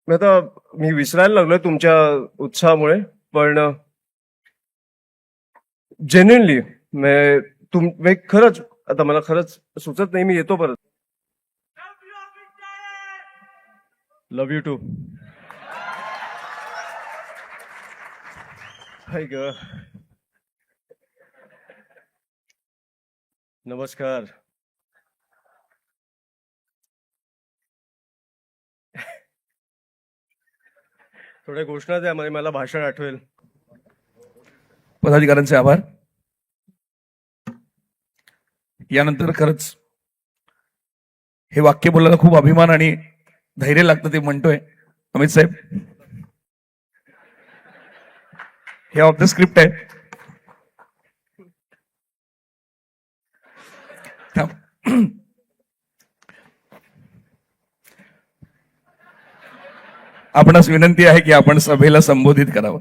मी आता मी विसरायला लागलोय तुमच्या उत्साहामुळे. पण जेन्युइनली मी खरंच आता मला खरंच सुचत नाही. मी येतो परत. Love you to. हाय ग. नमस्कार. थोड्या घोषणा द्या, म्हणजे मला भाषण आठवेल. पदाधिकाऱ्यांचे आभार. यानंतर खरंच हे वाक्य बोलायला खूप अभिमान आणि धैर्य लागतं ते म्हणतोय अमित साहेब. हे ऑफ द स्क्रिप्ट आहे. आपणास विनंती आहे की आपण सभेला संबोधित करावं.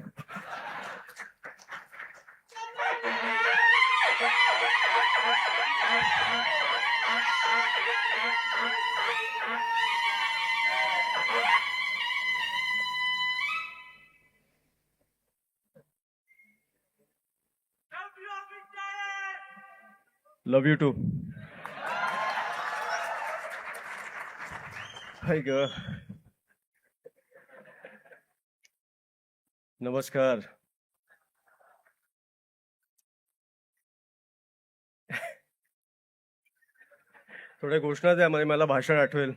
Love you to. हाय ग. नमस्कार. थोड्या घोषणा द्या, म्हणजे मला भाषण आठवेल.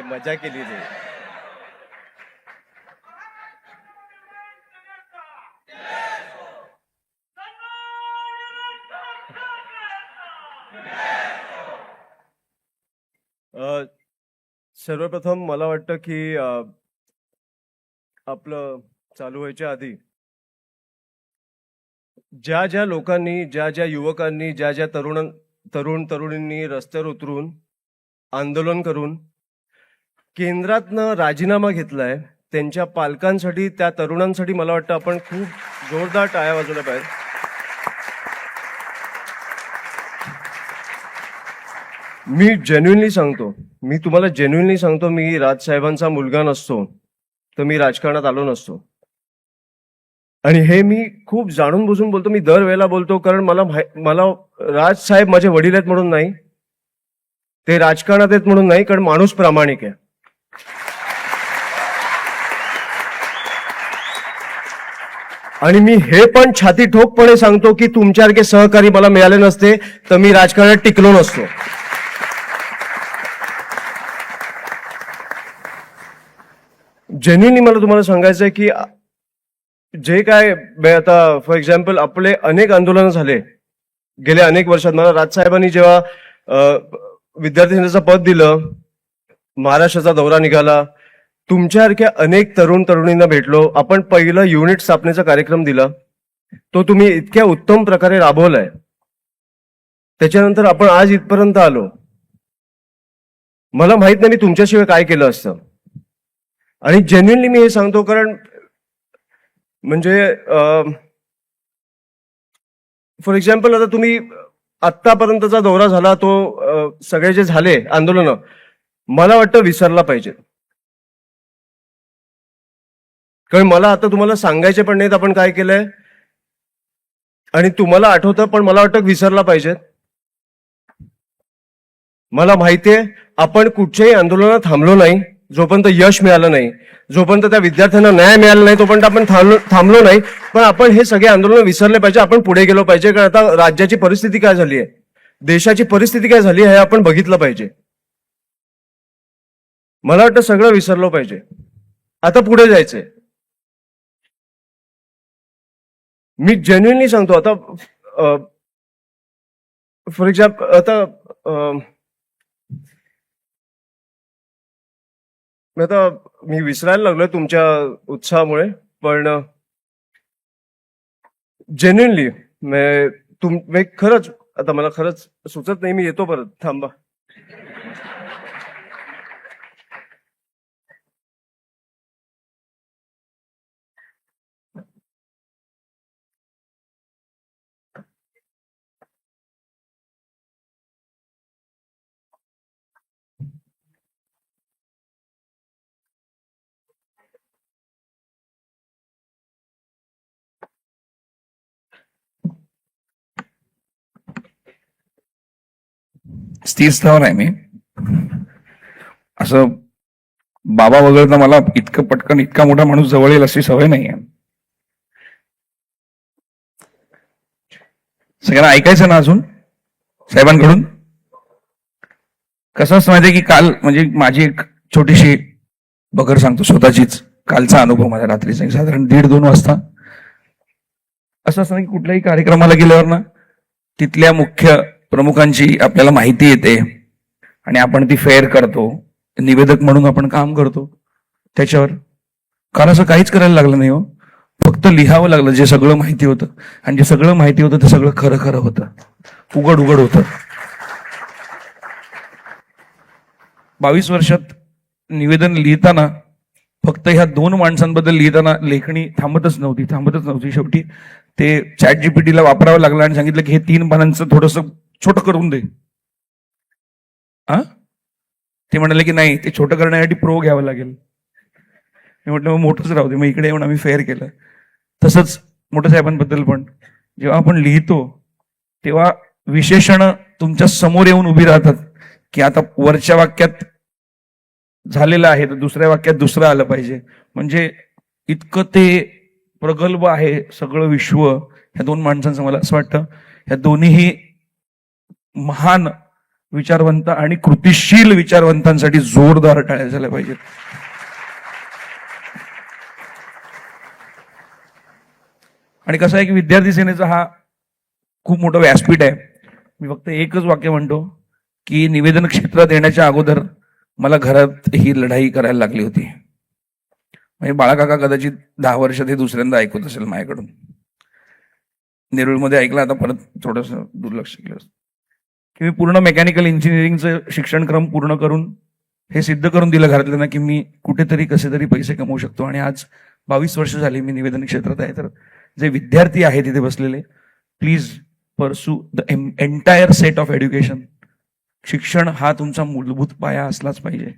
मजा केली रे. सर्वप्रथम मला वाटतं की आपलं चालू व्हायच्या आधी ज्या ज्या लोकांनी, ज्या ज्या युवकांनी, ज्या ज्या तरुणींनी रस्त्यावर उतरून आंदोलन करून केंद्रातनं राजीनामा घेतलाय, त्यांच्या पालकांसाठी, त्या तरुणांसाठी मला वाटतं आपण खूप जोरदार टाळ्या वाजवल्या पाहिजे. मी जेन्युइनली सांगतो, मी तुम्हाला जेन्युइनली सांगतो, मी राजसाहेबांचा मुलगा नसतो तर मी राजकारणात आलो नसतो. आणि हे मी खूप जाणून बुजून बोलतो. मी दरवेळेला बोलतो, कारण मला राजसाहेब माझे वडील आहेत म्हणून नाही, ते राजकारणात आहेत म्हणून नाही, कारण माणूस प्रामाणिक आहे. आणि मी हे पण छाती ठोकपणे सांगतो की तुमच्यासारखे सहकारी मला मिळाले नसते तर मी राजकारणात टिकलो नसतो. जेन्युइनली मला तुम्हाला सांगायचं आहे की जे काय आता फॉर एक्झाम्पल आपले अनेक आंदोलनं झाले गेल्या अनेक वर्षात. मला राजसाहेबांनी जेव्हा विद्यार्थी नेत्याचं पद दिलं, महाराष्ट्राचा दौरा निघाला, तुमच्यासारख्या अनेक तरुणींना भेटलो. आपण पहिलं युनिट स्थापनेचा कार्यक्रम दिला, तो तुम्ही इतक्या उत्तम प्रकारे राबवलाय. त्याच्यानंतर आपण आज इथपर्यंत आलो. मला माहित नाही मी तुमच्याशिवाय काय केलं असतं. आणि जेन्युइनली मी हे सांगतो, कारण म्हणजे फॉर एक्झाम्पल आता तुम्ही आत्तापर्यंतचा दौरा झाला, तो सगळे जे झाले आंदोलन, मला वाटतं विसरला पाहिजे. कारण मला आता तुम्हाला सांगायचे पण नाहीत आपण काय केलंय, आणि तुम्हाला आठवतं पण मला वाटतं विसरला पाहिजे. मला माहितीये आपण कुठच्याही आंदोलनात थांबलो नाही जोपर्यंत यश मिळालं नाही, जोपर्यंत त्या विद्यार्थ्यांना न्याय मिळाला नाही तोपर्यंत आपण थांबलो नाही. पण आपण हे सगळे आंदोलन विसरले पाहिजे, आपण पुढे गेलो पाहिजे. कारण आता राज्याची परिस्थिती काय झाली आहे, देशाची परिस्थिती काय झाली आहे, हे आपण बघितलं पाहिजे. मला वाटतं सगळं विसरलो पाहिजे, आता पुढे जायचंय. मी जेन्युइनली सांगतो. आता फॉर एक्झाम्पल आता मी विसरायला लागलोय तुमच्या उत्साहामुळे. पण जेन्युइनली मी खरंच आता मला खरंच सुचत नाही. मी येतो परत, थांबा. स्थिर स्थावर आहे मी. असं बाबा वगैरे मला इतकं पटकन इतका मोठा माणूस जवळ येईल अशी सवय नाही आहे. सगळ्यांना ऐकायचं ना अजून साहेबांकडून. कसं असतं माहितीये की काल म्हणजे माझी एक छोटीशी बगर सांगतो स्वतःचीच, कालचा अनुभव माझ्या रात्रीचा साधारण 1:30-2 वाजता. असं असतं ना की कुठल्याही कार्यक्रमाला गेल्यावर ना तिथल्या मुख्य प्रमुखांची आपल्याला माहिती येते आणि आपण ती फेअर करतो, निवेदक म्हणून आपण काम करतो त्याच्यावर. काल असं काहीच करायला लागलं नाही हो, फक्त लिहावं लागलं जे सगळं माहिती होतं. आणि जे सगळं माहिती होतं ते सगळं खरं खरं होतं, उघड उघड होतं. 22 वर्षात निवेदन लिहिताना फक्त ह्या 2 माणसांबद्दल लिहिताना लेखणी थांबतच नव्हती. शेवटी ते चॅट जीपीटीला वापरावं लागलं आणि सांगितलं की हे 3 पानांचं थोडंसं छोटं करून दे. ते म्हणाले की नाही, ते छोटं करण्यासाठी प्रो घ्यावं लागेल. मी म्हटलं मग मोठंच राहू दे. मग इकडे येऊन आम्ही फेअर केलं. तसंच मोठ्या साहेबांबद्दल पण जेव्हा आपण लिहितो तेव्हा विशेषण तुमच्या समोर येऊन उभी राहतात की आता वरच्या वाक्यात झालेलं आहे तर दुसऱ्या वाक्यात दुसरं आलं पाहिजे. म्हणजे इतकं ते प्रगल्भ आहे सगळं विश्व ह्या 2 माणसांचं. मला असं वाटतं ह्या दोन्हीही महान विचारवंत आणि कृतिशील विचारवंतांसाठी जोरदार टाळ्या झाल्या पाहिजेत. आणि कसं आहे की विद्यार्थी सेनेचा हा खूप मोठं व्यासपीठ आहे. मी फक्त एकच वाक्य म्हणतो की निवेदन क्षेत्रात येण्याच्या अगोदर मला घरात ही लढाई करायला लागली होती. म्हणजे बाळाकाका कदाचित 10 वर्ष ते दुसऱ्यांदा ऐकत असेल माझ्याकडून. नेरूळमध्ये ऐकलं, आता परत थोडस दुर्लक्ष केलं की मी पूर्ण मेकॅनिकल इंजिनिअरिंगचं शिक्षणक्रम पूर्ण करून हे सिद्ध करून दिलं घरातल्यांना की मी कुठेतरी कसे तरी पैसे कमवू शकतो. आणि आज 22 वर्ष झाली मी निवेदन क्षेत्रात आहे. तर जे विद्यार्थी आहेत तिथे बसलेले, please pursue the entire set of education. शिक्षण हा तुमचा मूलभूत पाया असलाच पाहिजे.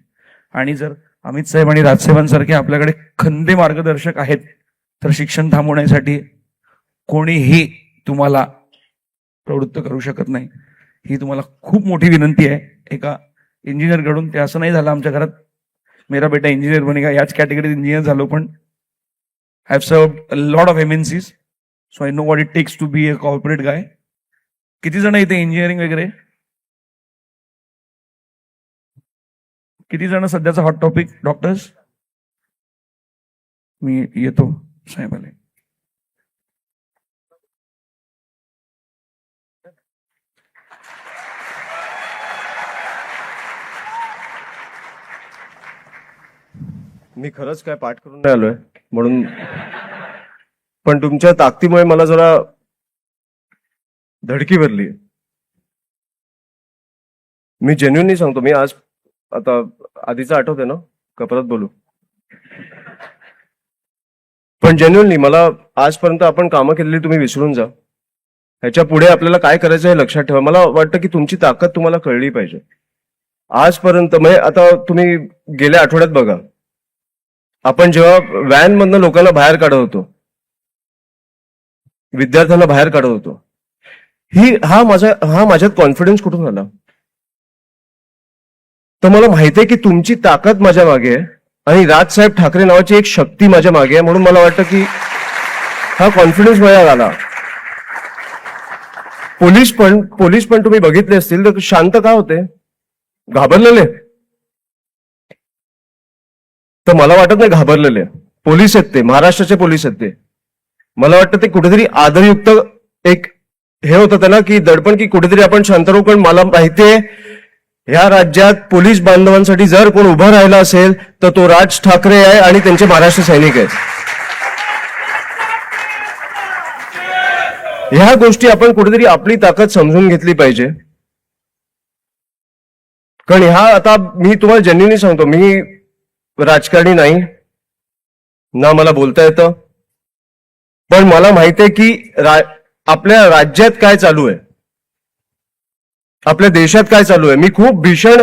आणि जर अमित साहेब आणि राजसाहेबांसारखे आपल्याकडे खंदे मार्गदर्शक आहेत तर शिक्षण थांबवण्यासाठी कोणीही तुम्हाला प्रवृत्त करू शकत नाही. ही तुम्हाला खूप मोठी विनंती आहे एका इंजिनियर कडून. ते असं नाही झालं आमच्या घरात मेरा बेटा इंजिनियर बनेगा, याच कॅटेगरीत इंजिनियर झालो, पण I have served a lot of MNCs, so I know what it takes to be a corporate guy. किती जण इथे इंजिनिअरिंग वगैरे, किती जण सध्याचा हॉट टॉपिक डॉक्टर्स. मी येतो साहेबाले. मी खरंच काय पाठ करून नाही आलोय म्हणून, पण तुमच्या ताकदीमुळे मला जरा धडकी भरली. मी जेन्युअनली सांगतो. मी आज आता आधीचं आठवते ना का परत बोलू, पण जेन्युअनली मला आजपर्यंत आपण कामं केलेली तुम्ही विसरून जा. ह्याच्या पुढे आपल्याला काय करायचं हे लक्षात ठेवा. मला वाटतं की तुमची ताकद तुम्हाला कळली पाहिजे. आजपर्यंत म्हणजे आता तुम्ही गेल्या आठवड्यात बघा, आपण जेव्हा व्हॅन मधनं लोकांना बाहेर काढत होतो, विद्यार्थ्यांना बाहेर काढत होतो, हा माझ्यात कॉन्फिडन्स कुठून आला. तर मला माहितीये की तुमची ताकद माझ्या मागे आहे आणि राजसाहेब ठाकरे नावाची एक शक्ती माझ्या मागे आहे. म्हणून मला वाटतं की हा कॉन्फिडन्स माझ्यात आला. पोलीस पण तुम्ही बघितले असतील तर शांत का होते, घाबरलेले. तर मला वाटत नाही घाबरलेले पोलीस आहेत, ते महाराष्ट्राचे पोलीस आहेत. ते मला वाटतं ते कुठेतरी आदरयुक्त एक हे होतं त्यांना की दडपण की कुठेतरी आपण शांत राहू. पण मला माहितीये या राज्यात पोलीस बांधवांसाठी जर कोण उभं राहिला असेल तर तो राज ठाकरे आहे आणि त्यांचे महाराष्ट्र सैनिक आहेत. ह्या गोष्टी आपण कुठेतरी आपली ताकद समजून घेतली पाहिजे. कारण आता मी तुम्हाला जेन्युइनली सांगतो, मी राजकारणी नाही ना, मला बोलता येतं, पण मला माहितीये की आपल्या राज्यात काय चालू आहे, आपल्या देशात काय चालू आहे. मी खूप भीषण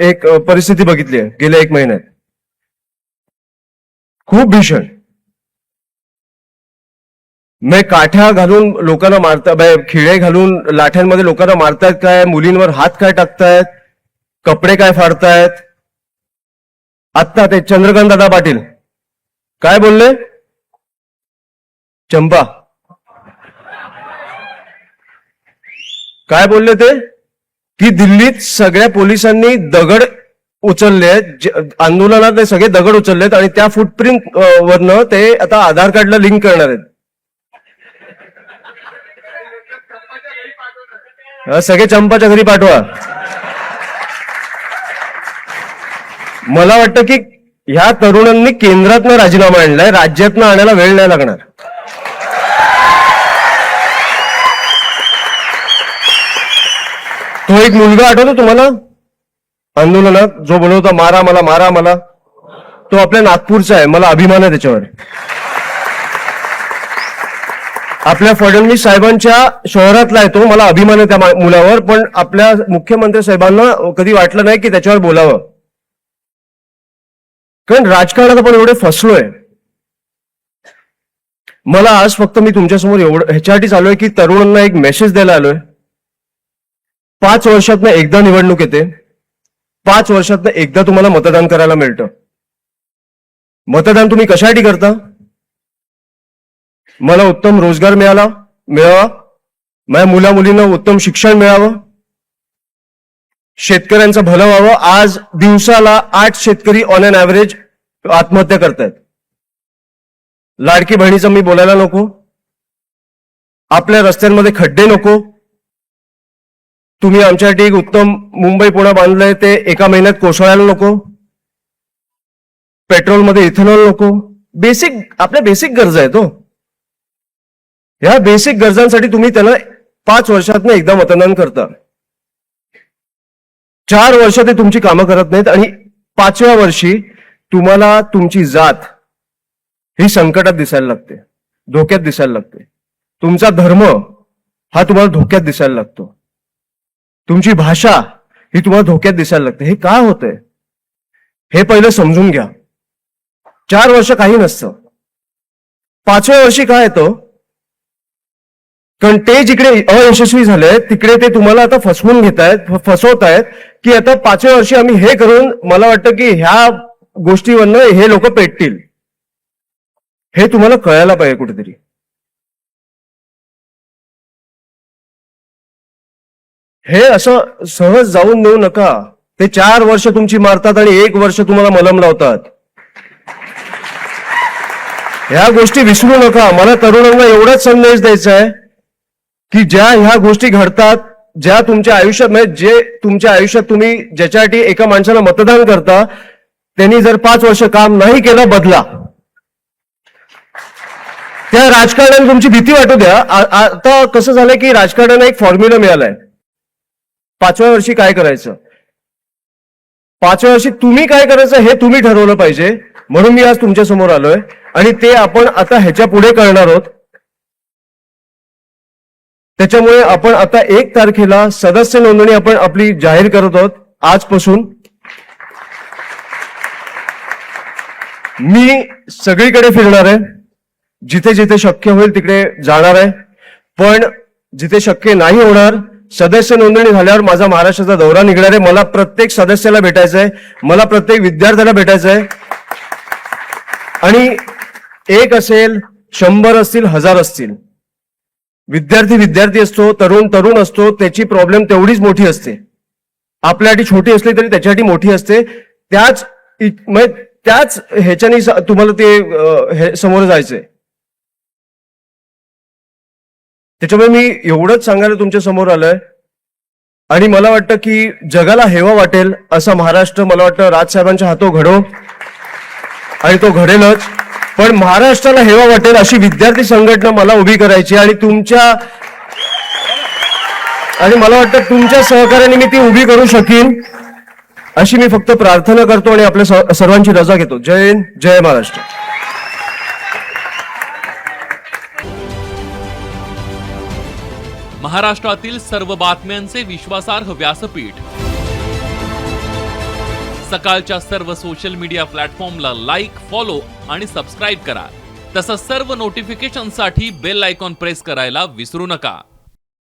एक परिस्थिती बघितली आहे गेल्या 1 महिन्यात, खूप भीषण. मग काठ्या घालून लोकांना मारतात, खिळे घालून लाठ्यांमध्ये लोकांना मारतायत काय, मुलींवर हात काय टाकतायत, कपडे काय फाडतायत. आत्ता ते चंद्रकांत दादा पाटील काय बोलले, चंपा काय बोलले ते, की दिल्लीत सगळ्या पोलिसांनी दगड उचललेत, आंदोलनात ते सगळे दगड उचललेत आणि त्या फुटप्रिंट वरनं ते आता आधार कार्डला लिंक करणार आहेत. सगळे चंपाच्या घरी पाठवा. मला वाटतं की ह्या तरुणांनी केंद्रातनं राजीनामा आणलाय, राज्यातनं आणायला वेळ नाही लागणार. तो एक मुलगा आठवतो तुम्हाला आंदोलनात जो बोलवता मारा मला मारा मला, तो आपल्या नागपूरचा आहे, मला अभिमान आहे त्याच्यावर. आपल्या फडणवीस साहेबांच्या शहरातला आहे तो, मला अभिमान आहे त्या मुलावर. पण आपल्या मुख्यमंत्री साहेबांना कधी वाटलं नाही की त्याच्यावर बोलावं, कारण राजकारणात आपण एवढे फसलोय. मला आज फक्त मी तुमच्यासमोर एवढं ह्याच्यासाठी चालूय की तरुणांना एक मेसेज द्यायला आलोय. 5 वर्षातनं एकदा निवडणूक येते, 5 वर्षातनं एकदा तुम्हाला मतदान करायला मिळतं. मतदान तुम्ही कशासाठी करता, मला उत्तम रोजगार मिळावा, माझ्या मुला मुलींना उत्तम शिक्षण मिळावं, शेतकऱ्यांचं भलं व्हावं. आज दिवसाला 8 शेतकरी ऑन एन ॲव्हरेज आत्महत्या करतायत. लाडकी बहिणीचं मी बोलायला नको, आपल्या रस्त्यांमध्ये खड्डे नको. तुम्ही आमच्यासाठी एक उत्तम मुंबई पुणे बांधलंय, ते एका महिन्यात कोसळायला नको. पेट्रोलमध्ये इथेनॉल नको. आपल्या बेसिक गरजा आहेत हो. ह्या बेसिक गरजांसाठी तुम्ही त्यांना 5 वर्षातनं एकदा मतदान करता. 4 वर्ष ते तुमची कामं करत नाहीत आणि 5व्या वर्षी तुम्हाला तुमची जात ही संकटात दिसायला लागते, धोक्यात दिसायला लागते. तुमचा धर्म हा तुम्हाला धोक्यात दिसायला लागतो. तुमची भाषा ही तुम्हाला धोक्यात दिसायला लागते. हे का होतंय हे पहिलं समजून घ्या. 4 वर्ष काही नसतं, 5व्या वर्षी काय येतं, कारण ते जिकडे अयशस्वी झाले तिकडे ते तुम्हाला आता फसवून फसवतायत की आता 5व्या वर्षी आम्ही हे करून, मला वाटतं की ह्या गोष्टीवरनं हे लोक पेटतील. हे तुम्हाला कळायला पाहिजे कुठेतरी. हे असं सहज जाऊन देऊ नका. ते 4 वर्ष तुमची मारतात आणि 1 वर्ष तुम्हाला मलम लावतात. ह्या गोष्टी विसरू नका. मला तरुणांना एवढाच संदेश द्यायचा आहे की ज्या ह्या गोष्टी घडतात, ज्या तुमच्या आयुष्यात, म्हणजे जे तुमच्या आयुष्यात तुम्ही ज्याच्यासाठी एका माणसाला मतदान करता, त्यांनी जर 5 वर्ष काम नाही केलं, बदला. त्या राजकारणाने तुमची भीती वाटू द्या. आता कसं झालंय की राजकारणाने एक फॉर्म्युला मिळालाय, 5व्या वर्षी काय करायचं. 5व्या वर्षी तुम्ही काय करायचं हे तुम्ही ठरवलं पाहिजे. म्हणून मी आज तुमच्या समोर आलोय आणि ते आपण आता ह्याच्या पुढे करणार आहोत. त्याच्यामुळे आपण आता 1 तारखेला सदस्य नोंदणी आपण आपली जाहीर करत आहोत. आजपासून मी सगळीकडे फिरणार आहे, जिथे जिथे शक्य होईल तिकडे जाणार आहे. पण जिथे शक्य नाही होणार, सदस्य नोंदणी झाल्यावर माझा महाराष्ट्राचा दौरा निघणार आहे. मला प्रत्येक सदस्याला भेटायचं आहे, मला प्रत्येक विद्यार्थ्याला भेटायचं आहे. आणि 1 असेल, 100 असतील, 1000 असतील, विद्यार्थी असतो, तरुण असतो, त्याची प्रॉब्लेम तेवढीच मोठी असते. आपल्यासाठी छोटी असली तरी त्याच्यासाठी मोठी असते. त्याच ह्याच्यानी तुम्हाला ते समोर जायचंय. त्याच्यामुळे मी एवढंच सांगायला तुमच्या समोर आलोय. आणि मला वाटतं की जगाला हेवा वाटेल असा महाराष्ट्र, मला वाटतं राजसाहेबांच्या हातो घडो आणि तो घडेलच. पण महाराष्ट्राला हेवा वाटेल अशी विद्यार्थी संघटना मला उभी करायची आणि मला वाटतं तुमच्या सहकार्याने मी ती उभी करू शकीन अशी मी फक्त प्रार्थना करतो आणि आपल्या सर्वांची रजा घेतो. जय हिंद, जय महाराष्ट्र. महाराष्ट्रातील सर्व बातम्यांचे विश्वासार्ह व्यासपीठ. सकाळच्या सर्व सोशल मीडिया प्लॅटफॉर्मला लाईक, फॉलो आणि सबस्क्राईब करा. तसंच सर्व नोटिफिकेशनसाठी बेल आयकॉन प्रेस करायला विसरू नका.